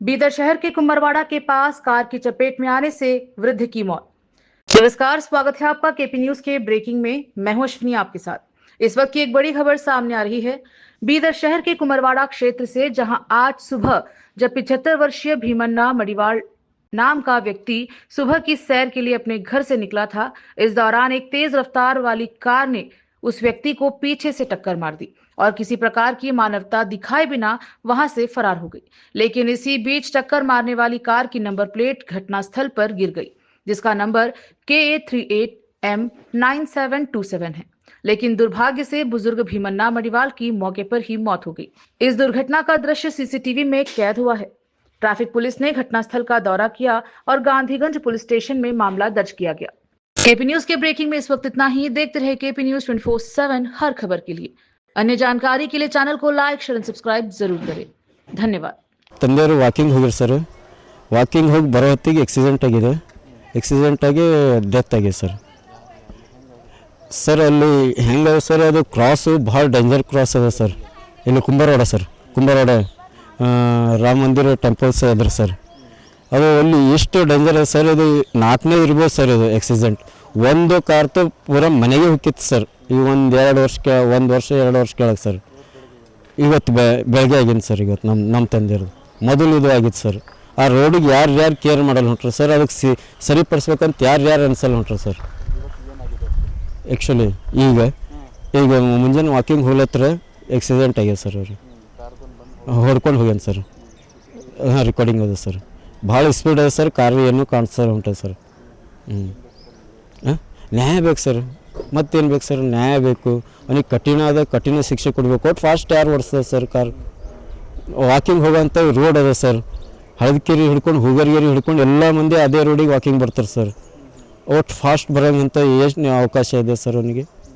बीदर शहर के कुम्भरवाड़ा के पास कार की चपेट में आने से वृद्ध की मौत। नमस्कार, स्वागत है आपका केपी न्यूज के ब्रेकिंग में। मैं हूं अश्विनी आपके साथ। इस वक्त की एक बड़ी खबर सामने आ रही है बीदर शहर के कुम्भरवाड़ा क्षेत्र से, जहां आज सुबह जब 75 वर्षीय भीमन्ना मडिवाल नाम का व्यक्ति सुबह की सैर के लिए अपने घर से निकला था। इस दौरान एक तेज रफ्तार वाली कार ने उस व्यक्ति को पीछे से टक्कर मार दी और किसी प्रकार की मानवता दिखाए बिना वहां से फरार हो गई। लेकिन इसी बीच टक्कर मारने वाली कार की नंबर प्लेट घटनास्थल पर गिर गई, जिसका नंबर KA38M9727 है। लेकिन दुर्भाग्य से बुजुर्ग भीमन्ना मडिवाल की मौके पर ही मौत हो गई। इस दुर्घटना का दृश्य सीसीटीवी में कैद हुआ है। ट्रैफिक पुलिस ने घटनास्थल का दौरा किया और गांधीगंज पुलिस स्टेशन में मामला दर्ज किया गया। केपी न्यूज के ब्रेकिंग में इस वक्त इतना ही। देखते रहे केपी न्यूज 24/7 हर खबर के लिए। अन्य जानकारी के लिए चैनल को लाइक, शेयर एंड सब्सक्राइब जरूर करें। धन्यवाद। ತಂದೆಯವರು ವಾಕಿಂಗ್ ಹೋಗಿರು ಸರ್. ವಾಕಿಂಗ್ ಹೋಗಿ ಬರೋ ಹೊತ್ತಿಗೆ ಆಕ್ಸಿಡೆಂಟ್ ಆಗಿ ಡೆತ್ ಆಗಿದೆ ಸರ್. ಸರ್ ಅಲ್ಲಿ ಹೆಂಗೆ ಸರ್, ಅದು ಕ್ರಾಸು ಭಾಳ ಡೇಂಜರ್ ಕ್ರಾಸ್ ಅದ ಸರ್. ಇಲ್ಲಿ ಕುಂಬರವಾಡ ರಾಮ ಮಂದಿರ ಟೆಂಪಲ್ಸ್ ಅದ್ರ ಸರ್. ಅದು ಅಲ್ಲಿ ಎಷ್ಟು ಡೇಂಜರ್ ಅದ ಸರ್. ಇದು 4ನೇ ಇರ್ಬೋದು ಸರ್. ಇದು ಆಕ್ಸಿಡೆಂಟ್ ಒಂದು ಕಾರ್ತು ಪೂರ ಮನೆಗೆ ಹೋಗಿತ್ತು ಸರ್. ಈಗ ಒಂದು ವರ್ಷ 2 ವರ್ಷ ಕೆಳಗೆ ಸರ್. ಇವತ್ತು ಬೆಳಗ್ಗೆ ಆಗಿನ ಸರ್. ಇವತ್ತು ನಮ್ಮ ತಂದೆಯವ್ರದ್ದು ಮೊದಲು ಇದು ಆಗಿತ್ತು ಸರ್. ಆ ರೋಡಿಗೆ ಯಾರು ಕೇರ್ ಮಾಡಲ್ಲ ಹೊಂಟ್ರಿ ಸರ್. ಅದಕ್ಕೆ ಸರಿಪಡಿಸ್ಬೇಕಂತ ಯಾರು ಅನ್ಸಲ್ಲ ಹೊಂಟ್ರಿ ಸರ್. ಆ್ಯಕ್ಚುಲಿ ಈಗ ಮುಂಜಾನೆ ವಾಕಿಂಗ್ ಹೋಗ್ಲತ್ರ ಆಕ್ಸಿಡೆಂಟ್ ಆಗ್ಯದ ಸರ್. ಅವ್ರಿಗೆ ಹೊಡ್ಕೊಂಡು ಹೋಗ್ಯಾನ ಸರ್. ಹಾಂ, ರೆಕಾರ್ಡಿಂಗ್ ಅದ ಸರ್. ಭಾಳ ಸ್ಪೀಡ್ ಅದ ಸರ್. ಕಾರು ಏನೂ ಕಾಣಿಸ್ತಾ ಹೊಂಟದ ಸರ್. ನ್ಯಾಯ ಬೇಕು ಸರ್. ಮತ್ತೇನು ಬೇಕು ಸರ್? ನ್ಯಾಯ ಬೇಕು. ಅವನಿಗೆ ಕಠಿಣ ಶಿಕ್ಷೆ ಕೊಡಬೇಕು. ಒಟ್ಟು ಫಾಸ್ಟ್ ಯಾರು ಓಡಿಸ್ತದೆ ಸರ್ ಕಾರ್? ವಾಕಿಂಗ್ ಹೋಗೋಂಥ ರೋಡ್ ಅದ ಸರ್. ಹಳದಕೆರೆ ಹಿಡ್ಕೊಂಡು ಹೂಗರ್ಗೇರಿ ಹಿಡ್ಕೊಂಡು ಎಲ್ಲ ಮಂದಿ ಅದೇ ರೋಡಿಗೆ ವಾಕಿಂಗ್ ಬರ್ತಾರೆ ಸರ್. ಒಟ್ಟು ಫಾಸ್ಟ್ ಬರೋಂಥ ಎಷ್ಟು ಅವಕಾಶ ಇದೆ ಸರ್ ಅವನಿಗೆ?